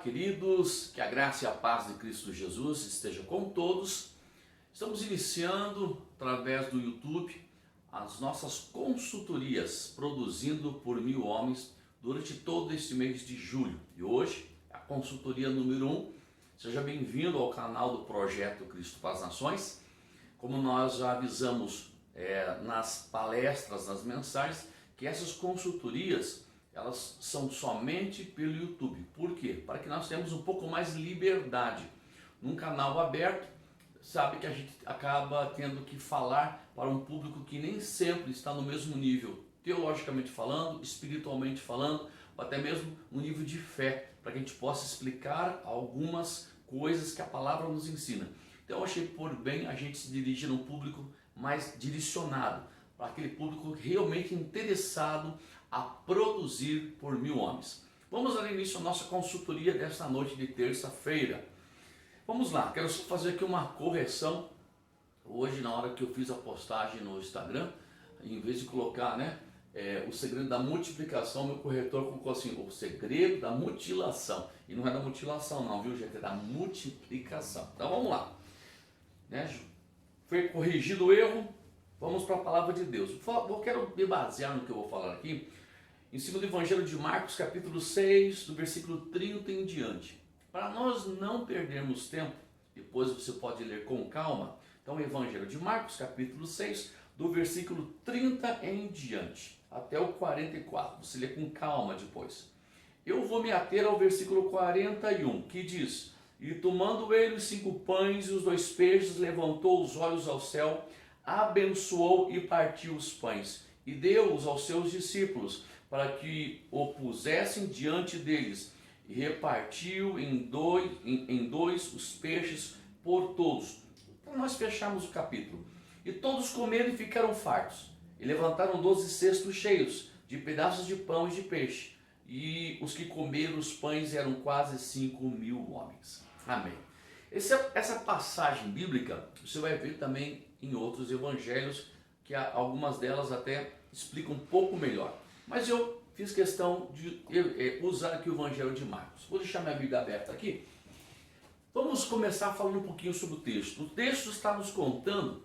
queridos, que a graça e a paz de Cristo Jesus esteja com todos. Estamos iniciando, através do YouTube, as nossas consultorias, produzindo por 1000 homens durante todo este mês de julho. E hoje, a consultoria número 1. Seja bem-vindo ao canal do Projeto Cristo para as Nações. Como nós já avisamos nas palestras, nas mensagens, que essas consultorias elas são somente pelo YouTube. Por quê? Para que nós tenhamos um pouco mais de liberdade. Num canal aberto, sabe que a gente acaba tendo que falar para um público que nem sempre está no mesmo nível, teologicamente falando, espiritualmente falando, ou até mesmo no nível de fé, para que a gente possa explicar algumas coisas que a palavra nos ensina. Então eu achei por bem a gente se dirigir a um público mais direcionado, para aquele público realmente interessado a produzir por 1000 homens. Vamos dar início à nossa consultoria desta noite de terça-feira. Vamos lá, quero só fazer aqui uma correção. Hoje, na hora que eu fiz a postagem no Instagram, em vez de colocar o segredo da multiplicação, meu corretor colocou assim, o segredo da mutilação. E não é da mutilação não, viu gente? É da multiplicação. Então vamos lá. Foi corrigido o erro, vamos para a palavra de Deus. Eu quero me basear no que eu vou falar aqui, em cima do Evangelho de Marcos, capítulo 6, do versículo 30 em diante. Para nós não perdermos tempo, depois você pode ler com calma. Então, o Evangelho de Marcos, capítulo 6, do versículo 30 em diante, até o 44. Você lê com calma depois. Eu vou me ater ao versículo 41, que diz: E tomando ele os 5 pães e os 2 peixes, levantou os olhos ao céu, abençoou e partiu os pães, e deu-os aos seus discípulos, para que o pusessem diante deles, e repartiu em dois os peixes por todos. Então nós fechamos o capítulo. E todos comeram e ficaram fartos, e levantaram 12 cestos cheios de pedaços de pão e de peixe, e os que comeram os pães eram quase 5.000 homens. Amém. Essa passagem bíblica você vai ver também em outros evangelhos, que algumas delas até explicam um pouco melhor. Mas eu fiz questão de usar aqui o Evangelho de Marcos. Vou deixar minha Bíblia aberta aqui. Vamos começar falando um pouquinho sobre o texto. O texto está nos contando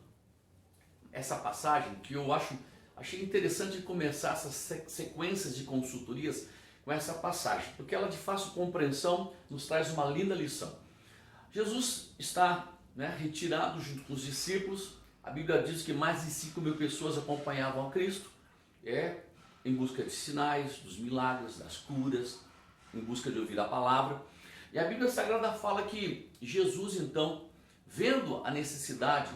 essa passagem que eu achei interessante começar essas sequências de consultorias com essa passagem, porque ela de fácil compreensão nos traz uma linda lição. Jesus está retirado junto com os discípulos. A Bíblia diz que mais de 5.000 pessoas acompanhavam a Cristo, em busca de sinais, dos milagres, das curas, em busca de ouvir a palavra. E a Bíblia Sagrada fala que Jesus, então, vendo a necessidade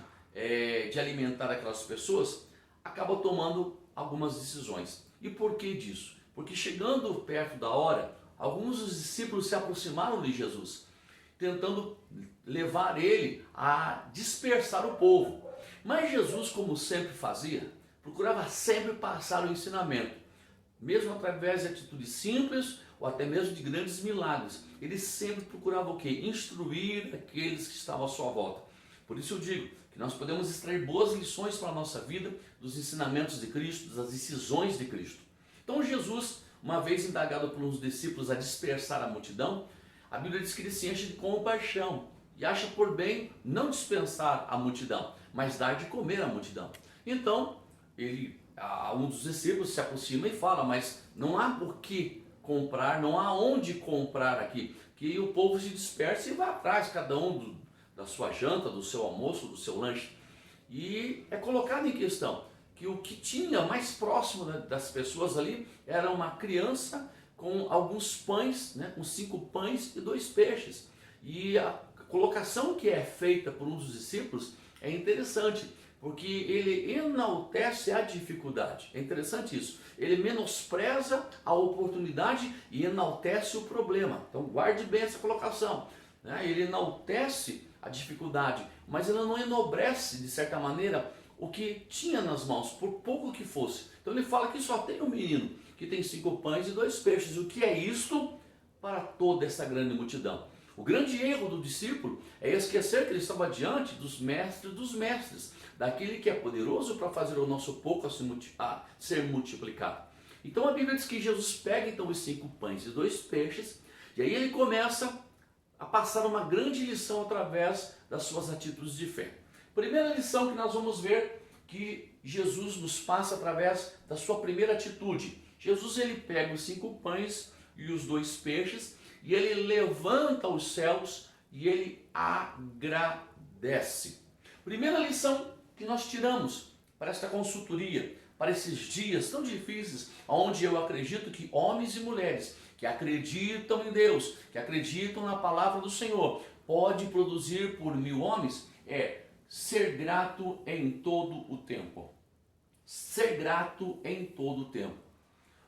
de alimentar aquelas pessoas, acaba tomando algumas decisões. E por que disso? Porque chegando perto da hora, alguns dos discípulos se aproximaram de Jesus, tentando levar ele a dispersar o povo. Mas Jesus, como sempre fazia, procurava sempre passar o ensinamento, mesmo através de atitudes simples ou até mesmo de grandes milagres. Ele sempre procurava o quê? Instruir aqueles que estavam à sua volta. Por isso eu digo que nós podemos extrair boas lições para a nossa vida dos ensinamentos de Cristo, das decisões de Cristo. Então Jesus, uma vez indagado por uns discípulos a dispersar a multidão, a Bíblia diz que ele se enche de compaixão e acha por bem não dispensar a multidão, mas dar de comer à multidão. Então, um dos discípulos se aproxima e fala, mas não há por que comprar, não há onde comprar aqui, que o povo se disperse e vá atrás, cada um da sua janta, do seu almoço, do seu lanche. E é colocado em questão que o que tinha mais próximo das pessoas ali era uma criança com alguns pães, com 5 pães e 2 peixes. E a colocação que é feita por um dos discípulos é interessante, porque ele enaltece a dificuldade. É interessante isso. Ele menospreza a oportunidade e enaltece o problema. Então guarde bem essa colocação. Ele enaltece a dificuldade, mas ele não enobrece, de certa maneira, o que tinha nas mãos, por pouco que fosse. Então ele fala que só tem um menino que tem 5 pães e 2 peixes. O que é isto para toda essa grande multidão? O grande erro do discípulo é esquecer que ele estava diante dos mestres, daquele que é poderoso para fazer o nosso pouco a ser multiplicado. Então a Bíblia diz que Jesus pega então os 5 pães e 2 peixes E aí ele começa a passar uma grande lição através das suas atitudes de fé. Primeira lição que nós vamos ver que Jesus nos passa através da sua primeira atitude. Jesus ele pega os 5 pães e os 2 peixes e ele levanta os céus e ele agradece. Primeira lição que nós tiramos para esta consultoria, para esses dias tão difíceis, onde eu acredito que homens e mulheres que acreditam em Deus, que acreditam na palavra do Senhor, pode produzir por 1000 homens, é ser grato em todo o tempo. Ser grato em todo o tempo.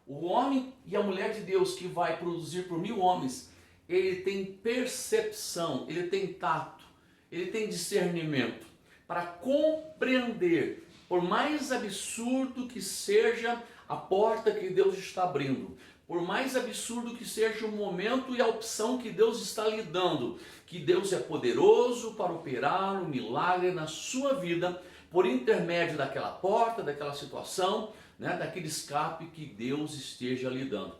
O homem e a mulher de Deus que vai produzir por 1000 homens, ele tem percepção, ele tem tato, ele tem discernimento para compreender, por mais absurdo que seja a porta que Deus está abrindo, por mais absurdo que seja o momento e a opção que Deus está lhe dando, que Deus é poderoso para operar um milagre na sua vida, por intermédio daquela porta, daquela situação, daquele escape que Deus esteja lhe dando.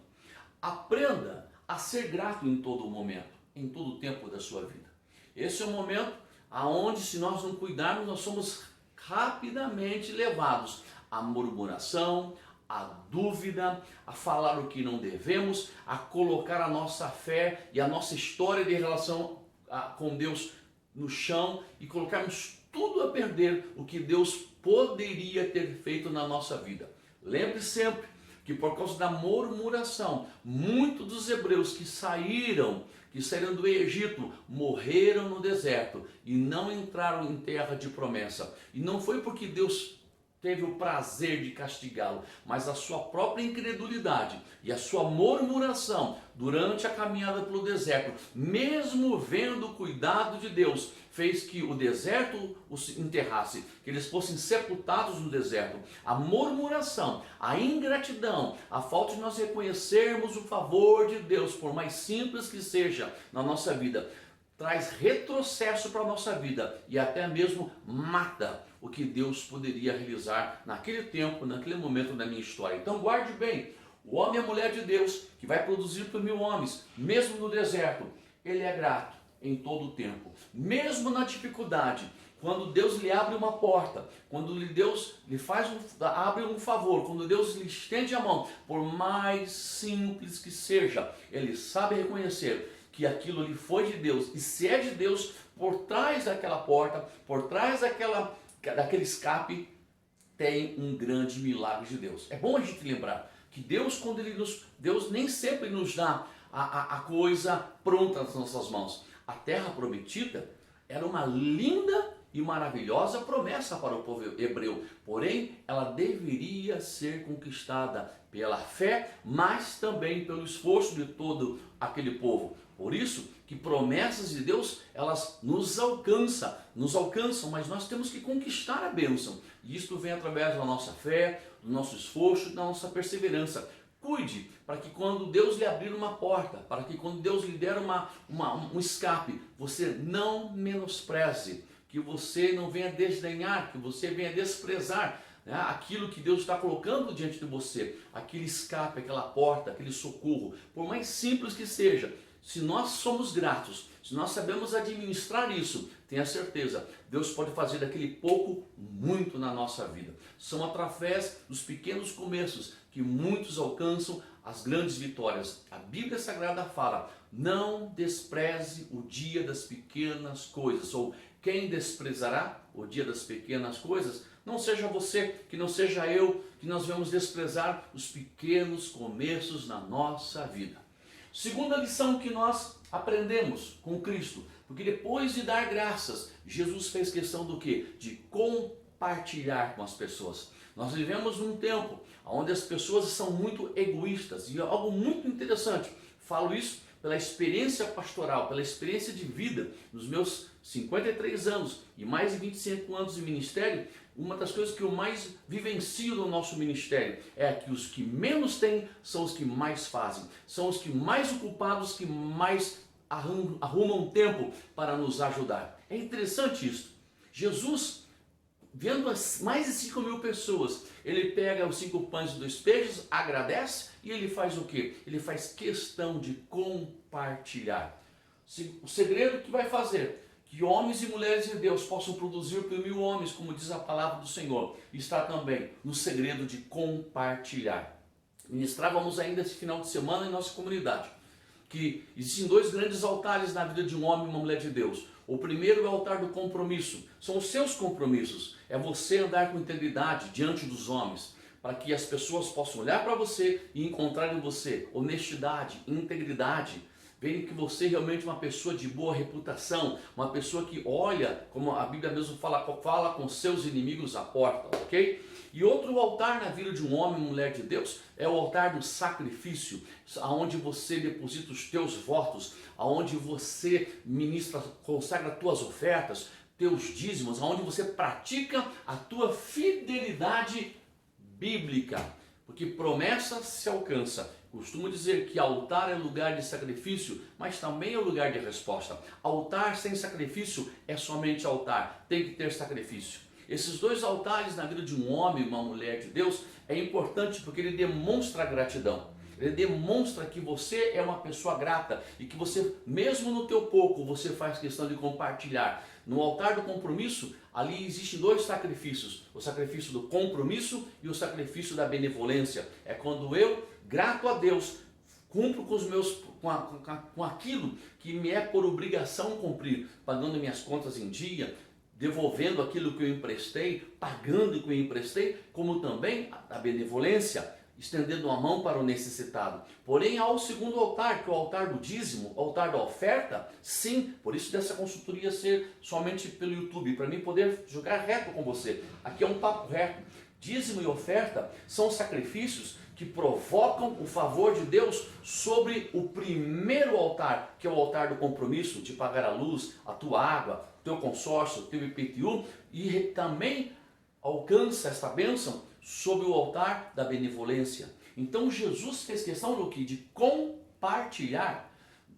Aprenda a ser grato em todo momento, em todo o tempo da sua vida. Esse é o momento aonde, se nós não cuidarmos, nós somos rapidamente levados à murmuração, à dúvida, a falar o que não devemos, a colocar a nossa fé e a nossa história de relação com Deus no chão e colocarmos tudo a perder o que Deus poderia ter feito na nossa vida. Lembre sempre que por causa da murmuração, muitos dos hebreus que saíram do Egito, morreram no deserto e não entraram em terra de promessa. E não foi porque Deus teve o prazer de castigá-lo, mas a sua própria incredulidade e a sua murmuração durante a caminhada pelo deserto, mesmo vendo o cuidado de Deus, fez que o deserto os enterrasse, que eles fossem sepultados no deserto. A murmuração, a ingratidão, a falta de nós reconhecermos o favor de Deus, por mais simples que seja na nossa vida, traz retrocesso para a nossa vida e até mesmo mata o que Deus poderia realizar naquele tempo, naquele momento da minha história. Então guarde bem, o homem e a mulher de Deus que vai produzir por 1000 homens, mesmo no deserto, ele é grato em todo o tempo. Mesmo na dificuldade, quando Deus lhe abre uma porta, quando Deus lhe abre um favor, quando Deus lhe estende a mão, por mais simples que seja, ele sabe reconhecer que aquilo lhe foi de Deus, e se é de Deus, por trás daquela porta, por trás daquele escape, tem um grande milagre de Deus. É bom a gente lembrar que Deus, Deus nem sempre nos dá a coisa pronta nas nossas mãos. A terra prometida era uma linda e maravilhosa promessa para o povo hebreu, porém ela deveria ser conquistada pela fé, mas também pelo esforço de todo aquele povo. Por isso que promessas de Deus, elas nos alcançam, mas nós temos que conquistar a bênção. E isto vem através da nossa fé, do nosso esforço e da nossa perseverança. Cuide para que quando Deus lhe abrir uma porta, para que quando Deus lhe der um escape, você não menospreze, que você não venha desdenhar, que você venha desprezar aquilo que Deus está colocando diante de você, aquele escape, aquela porta, aquele socorro, por mais simples que seja. Se nós somos gratos, se nós sabemos administrar isso, tenha certeza, Deus pode fazer daquele pouco muito na nossa vida. São através dos pequenos começos que muitos alcançam as grandes vitórias. A Bíblia Sagrada fala: não despreze o dia das pequenas coisas, ou quem desprezará o dia das pequenas coisas? Não seja você, que não seja eu, que nós vamos desprezar os pequenos começos na nossa vida. Segunda lição que nós aprendemos com Cristo, porque depois de dar graças, Jesus fez questão do quê? De compartilhar com as pessoas. Nós vivemos num tempo onde as pessoas são muito egoístas, e algo muito interessante, falo isso pela experiência pastoral, pela experiência de vida, nos meus 53 anos e mais de 25 anos de ministério. Uma das coisas que eu mais vivencio no nosso ministério é que os que menos têm são os que mais fazem, são os que mais ocupados, que mais arrumam tempo para nos ajudar. É interessante isso. Jesus vendo mais de 5 mil pessoas, ele pega os 5 pães e 2 peixes, agradece e ele faz o quê? Ele faz questão de compartilhar. O segredo que vai fazer que homens e mulheres de Deus possam produzir por 1000 homens, como diz a palavra do Senhor, está também no segredo de compartilhar. Ministrávamos ainda esse final de semana em nossa comunidade que existem 2 grandes altares na vida de um homem e uma mulher de Deus. O primeiro é o altar do compromisso, são os seus compromissos, é você andar com integridade diante dos homens, para que as pessoas possam olhar para você e encontrar em você honestidade, integridade, verem que você realmente é uma pessoa de boa reputação, uma pessoa que olha, como a Bíblia mesmo fala com seus inimigos à porta, ok? E outro altar na vida de um homem e mulher de Deus é o altar do sacrifício, aonde você deposita os teus votos, aonde você ministra, consagra tuas ofertas, teus dízimos, aonde você pratica a tua fidelidade bíblica, porque promessa se alcança. Costumo dizer que altar é lugar de sacrifício, mas também é lugar de resposta. Altar sem sacrifício é somente altar, tem que ter sacrifício. Esses 2 altares na vida de um homem e uma mulher de Deus é importante porque ele demonstra gratidão. Ele demonstra que você é uma pessoa grata e que você, mesmo no teu pouco, você faz questão de compartilhar. No altar do compromisso, ali existem 2 sacrifícios. O sacrifício do compromisso e o sacrifício da benevolência. É quando eu, grato a Deus, cumpro com os meus, com aquilo que me é por obrigação cumprir, pagando minhas contas em dia, devolvendo aquilo que eu emprestei, pagando o que eu emprestei, como também a benevolência, estendendo a mão para o necessitado. Porém, há o segundo altar, que é o altar do dízimo, o altar da oferta, sim, por isso dessa consultoria ser somente pelo YouTube, para mim poder jogar reto com você. Aqui é um papo reto. Dízimo e oferta são sacrifícios que provocam o favor de Deus sobre o primeiro altar, que é o altar do compromisso, de pagar a luz, a tua água, o teu consórcio, o teu IPTU, e também alcança esta bênção sobre o altar da benevolência. Então Jesus fez questão do quê? De compartilhar.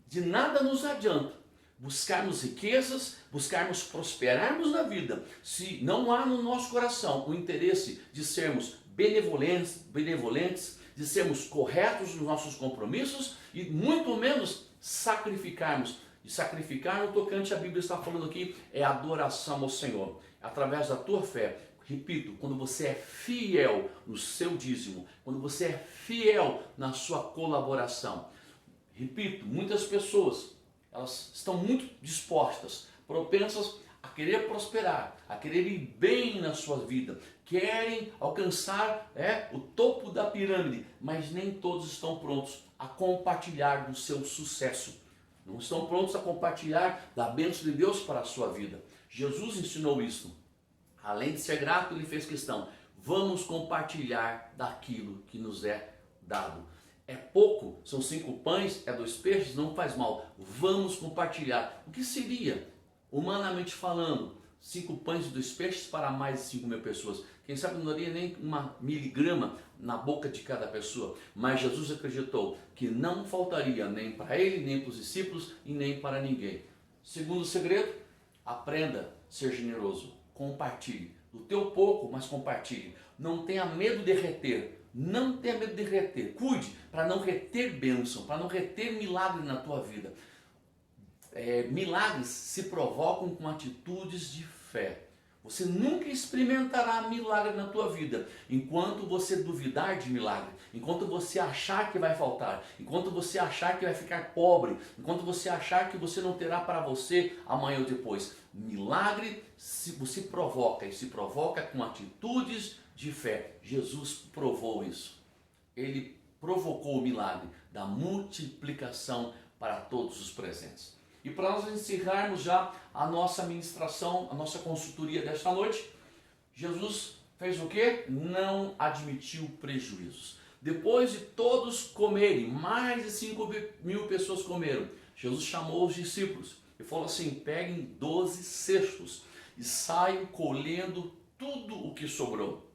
De nada nos adianta buscarmos riquezas, buscarmos prosperarmos na vida, se não há no nosso coração o interesse de sermos benevolentes, de sermos corretos nos nossos compromissos e muito menos sacrificarmos. E sacrificar no tocante, a Bíblia está falando aqui, é adoração ao Senhor, através da tua fé. Repito, quando você é fiel no seu dízimo, quando você é fiel na sua colaboração. Repito, muitas pessoas, elas estão muito dispostas, propensas a querer prosperar, a querer ir bem na sua vida, querem alcançar o topo da pirâmide, mas nem todos estão prontos a compartilhar do seu sucesso. Não estão prontos a compartilhar da bênção de Deus para a sua vida. Jesus ensinou isso. Além de ser grato, ele fez questão. Vamos compartilhar daquilo que nos é dado. É pouco, são 5 pães, é 2 peixes, não faz mal. Vamos compartilhar. O que seria, humanamente falando, 5 pães e 2 peixes para mais de 5 mil pessoas? Quem sabe não daria nem 1 miligrama na boca de cada pessoa. Mas Jesus acreditou que não faltaria nem para ele, nem para os discípulos e nem para ninguém. Segundo segredo, aprenda a ser generoso. Compartilhe. Do teu pouco, mas compartilhe. Não tenha medo de reter. Não tenha medo de reter. Cuide para não reter bênção, para não reter milagre na tua vida. Milagres se provocam com atitudes de fé. Você nunca experimentará milagre na tua vida enquanto você duvidar de milagre, enquanto você achar que vai faltar, enquanto você achar que vai ficar pobre, enquanto você achar que você não terá para você amanhã ou depois. Milagre se provoca e se provoca com atitudes de fé. Jesus provou isso. Ele provocou o milagre da multiplicação para todos os presentes. E para nós encerrarmos já a nossa ministração, a nossa consultoria desta noite, Jesus fez o quê? Não admitiu prejuízos. Depois de todos comerem, mais de 5 mil pessoas comeram, Jesus chamou os discípulos e falou assim: peguem 12 cestos e saiam colhendo tudo o que sobrou.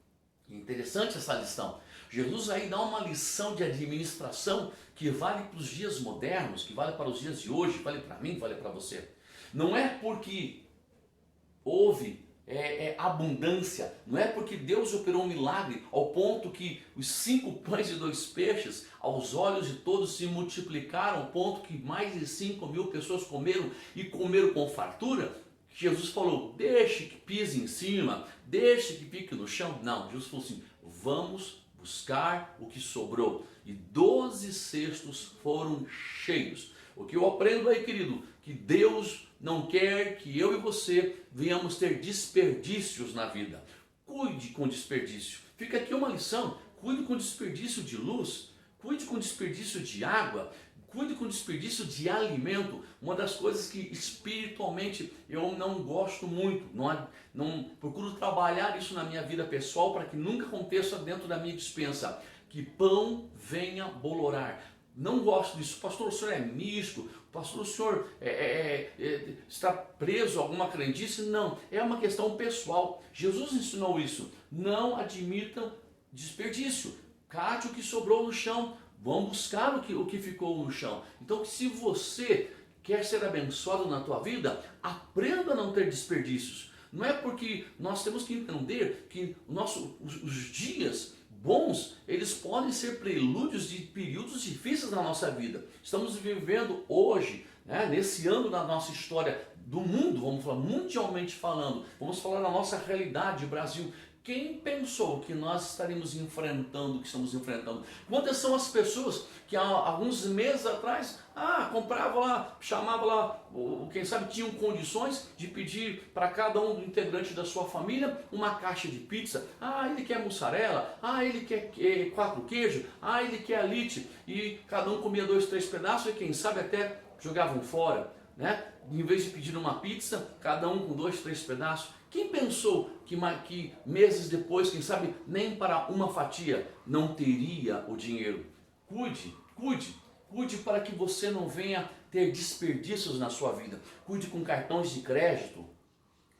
Interessante essa lição. Jesus aí dá uma lição de administração que vale para os dias modernos, que vale para os dias de hoje, vale para mim, vale para você. Não é porque houve abundância. Não é porque Deus operou um milagre ao ponto que os 5 pães e 2 peixes, aos olhos de todos, se multiplicaram, ao ponto que mais de 5.000 pessoas comeram e comeram com fartura. Jesus falou, deixe que pise em cima, deixe que fique no chão. Não, Jesus falou assim, vamos buscar o que sobrou. E 12 cestos foram cheios. O que eu aprendo aí, querido, que Deus não quer que eu e você venhamos ter desperdícios na vida. Cuide com desperdício. Fica aqui uma lição, cuide com desperdício de luz, cuide com desperdício de água, cuide com desperdício de alimento. Uma das coisas que espiritualmente eu não gosto muito, não procuro trabalhar isso na minha vida pessoal para que nunca aconteça dentro da minha despensa, que pão venha bolorar. Não gosto disso. Pastor, o senhor é místico? Pastor, o senhor está preso a alguma crendice? Não, é uma questão pessoal. Jesus ensinou isso. Não admitam desperdício. Cate o que sobrou no chão. Vamos buscar o que ficou no chão. Então, se você quer ser abençoado na tua vida, aprenda a não ter desperdícios. Não é porque nós temos que entender que os dias bons, eles podem ser prelúdios de períodos difíceis na nossa vida. Estamos vivendo hoje, nesse ano da nossa história do mundo, vamos falar mundialmente falando, vamos falar da nossa realidade, Brasil. Quem pensou que nós estaríamos enfrentando o que estamos enfrentando? Quantas são as pessoas que há alguns meses atrás, comprava lá, chamava lá, quem sabe tinham condições de pedir para cada um do integrante da sua família uma caixa de pizza. Ele quer mussarela, ele quer 4 queijos, ele quer alite. E cada um comia 2, 3 pedaços e quem sabe até jogavam fora, né? Em vez de pedir uma pizza, cada um com 2, 3 pedaços. Quem pensou que meses depois, quem sabe, nem para uma fatia não teria o dinheiro? Cuide para que você não venha ter desperdícios na sua vida. Cuide com cartões de crédito.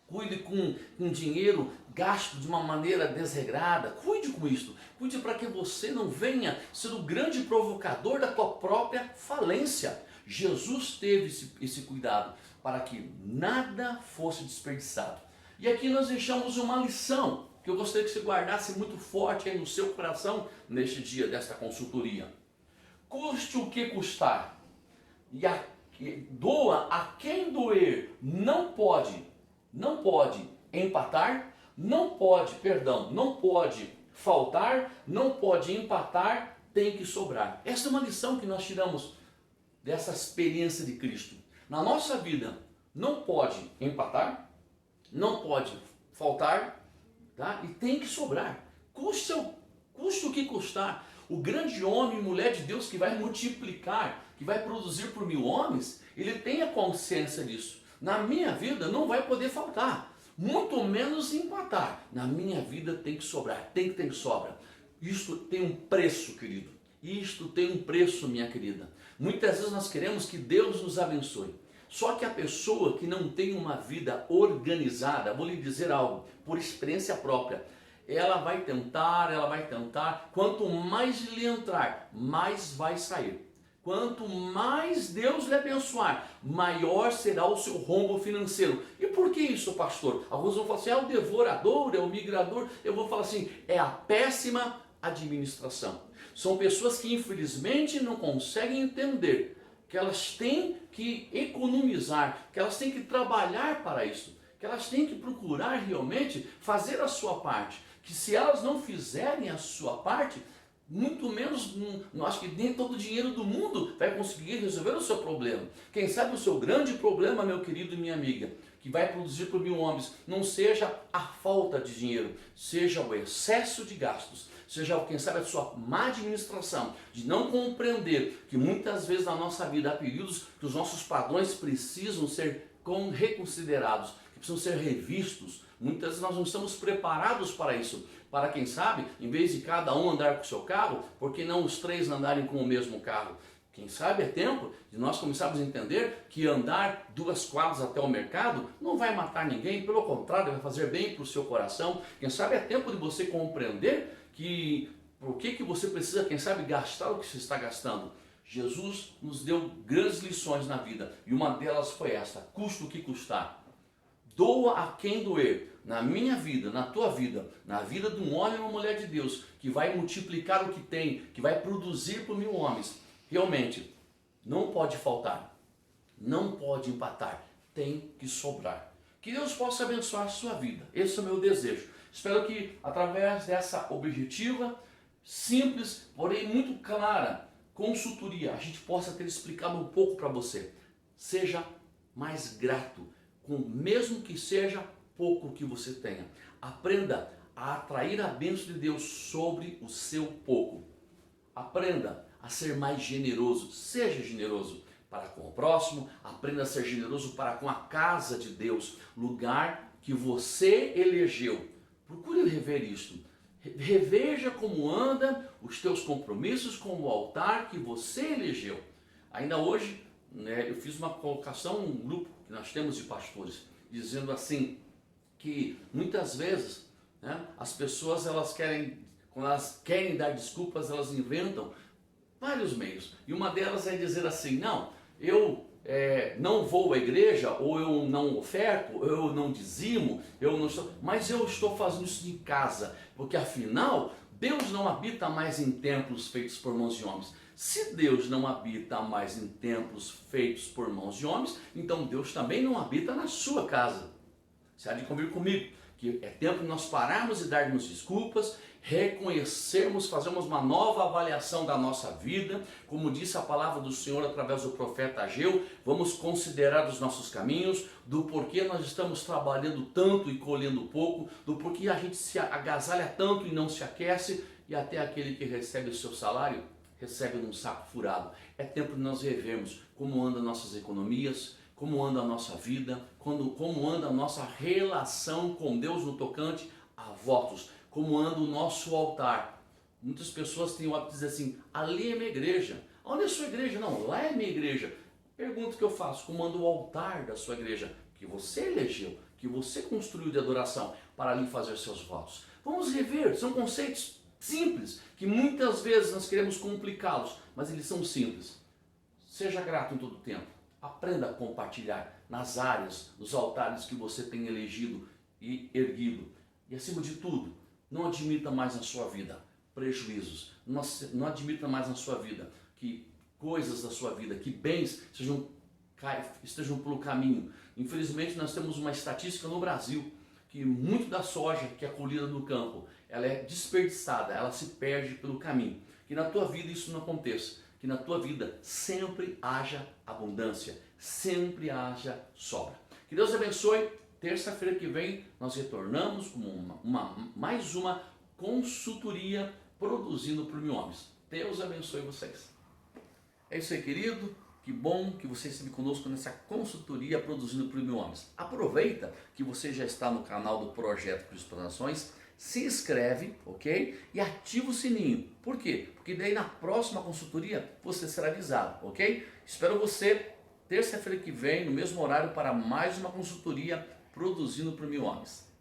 Cuide com dinheiro gasto de uma maneira desregrada. Cuide com isso. Cuide para que você não venha ser o grande provocador da tua própria falência. Jesus teve esse cuidado para que nada fosse desperdiçado. E aqui nós deixamos uma lição que eu gostaria que você guardasse muito forte aí no seu coração neste dia desta consultoria. Custe o que custar, doa a quem doer. Não pode empatar, não pode faltar, não pode empatar, tem que sobrar. Essa é uma lição que nós tiramos dessa experiência de Cristo. Na nossa vida, não pode empatar, não pode faltar, tá? E tem que sobrar. Custe o que custar. O grande homem e mulher de Deus que vai multiplicar, que vai produzir por 1000 homens, ele tem a consciência disso. Na minha vida não vai poder faltar, muito menos empatar. Na minha vida tem que sobrar, tem que ter sobra. Isto tem um preço, querido. Isto tem um preço, minha querida. Muitas vezes nós queremos que Deus nos abençoe. Só que a pessoa que não tem uma vida organizada, vou lhe dizer algo, por experiência própria, ela vai tentar, quanto mais lhe entrar, mais vai sair. Quanto mais Deus lhe abençoar, maior será o seu rombo financeiro. E por que isso, pastor? Alguns vão falar assim, é o devorador, é o migrador. Eu vou falar assim, é a péssima administração. São pessoas que infelizmente não conseguem entender que elas têm que economizar, que elas têm que trabalhar para isso, que elas têm que procurar realmente fazer a sua parte, que se elas não fizerem a sua parte, muito menos, acho que nem todo o dinheiro do mundo vai conseguir resolver o seu problema. Quem sabe o seu grande problema, meu querido e minha amiga, que vai produzir por 1000 homens, não seja a falta de dinheiro, seja o excesso de gastos, seja, quem sabe, a sua má administração, de não compreender que muitas vezes na nossa vida há períodos que os nossos padrões precisam ser reconsiderados, que precisam ser revistos. Muitas vezes nós não estamos preparados para isso. Para, quem sabe, em vez de cada um andar com o seu carro, por que não os 3 andarem com o mesmo carro? Quem sabe é tempo de nós começarmos a entender que andar 2 quadras até o mercado não vai matar ninguém, pelo contrário, vai fazer bem para o seu coração. Quem sabe é tempo de você compreender que por que você precisa, quem sabe, gastar o que você está gastando. Jesus nos deu grandes lições na vida e uma delas foi esta: custe o que custar. doa a quem doer, na minha vida, na tua vida, na vida de um homem ou uma mulher de Deus, que vai multiplicar o que tem, que vai produzir por 1000 homens, realmente não pode faltar, não pode empatar, tem que sobrar. Que Deus possa abençoar a sua vida, esse é o meu desejo. Espero que através dessa objetiva, simples, porém muito clara, consultoria, a gente possa ter explicado um pouco para você. Seja mais grato, mesmo que seja pouco que você tenha. Aprenda a atrair a bênção de Deus sobre o seu pouco. Aprenda a ser mais generoso, seja generoso para com o próximo, aprenda a ser generoso para com a casa de Deus, lugar que você elegeu. Procure rever isto. Reveja como anda os teus compromissos com o altar que você elegeu. Ainda hoje, eu fiz uma colocação num grupo que nós temos de pastores, dizendo assim, que muitas vezes as pessoas, quando elas querem dar desculpas, elas inventam vários meios. E uma delas é dizer assim, não, eu não vou à igreja, ou eu não oferto, ou eu não dizimo, mas eu estou fazendo isso de casa, porque afinal Deus não habita mais em templos feitos por mãos de homens. Se Deus não habita mais em templos feitos por mãos de homens, então Deus também não habita na sua casa. Você há de convir comigo que é tempo de nós pararmos e darmos desculpas, reconhecermos, fazermos uma nova avaliação da nossa vida. Como disse a palavra do Senhor através do profeta Ageu, vamos considerar os nossos caminhos, do porquê nós estamos trabalhando tanto e colhendo pouco, do porquê a gente se agasalha tanto e não se aquece, e até aquele que recebe o seu salário, recebe num saco furado. É tempo de nós revermos como andam nossas economias, como anda a nossa vida, como anda a nossa relação com Deus no tocante a votos, como anda o nosso altar. Muitas pessoas têm o hábito de dizer assim, ali é minha igreja. Onde é a sua igreja? Não, lá é minha igreja. Pergunta que eu faço, como anda o altar da sua igreja, que você elegeu, que você construiu de adoração para ali fazer seus votos. Vamos rever, são conceitos simples, que muitas vezes nós queremos complicá-los, mas eles são simples. Seja grato em todo o tempo. Aprenda a compartilhar nas áreas, nos altares que você tem elegido e erguido. E acima de tudo, não admita mais na sua vida prejuízos. Não admita mais na sua vida que coisas da sua vida, que bens estejam pelo caminho. Infelizmente nós temos uma estatística no Brasil que muito da soja que é colhida no campo, ela é desperdiçada, ela se perde pelo caminho. Que na tua vida isso não aconteça. Que na tua vida sempre haja abundância, sempre haja sobra. Que Deus abençoe. Terça-feira que vem nós retornamos com mais uma consultoria produzindo por 1000 homens. Deus abençoe vocês. É isso aí, querido. Que bom que você esteve conosco nessa consultoria produzindo por 1000 homens. Aproveita que você já está no canal do Projeto Cristo para Nações. Se inscreve, ok? E ativa o sininho. Por quê? Porque daí na próxima consultoria você será avisado, ok? Espero você terça-feira que vem, no mesmo horário, para mais uma consultoria produzindo por 1000 homens.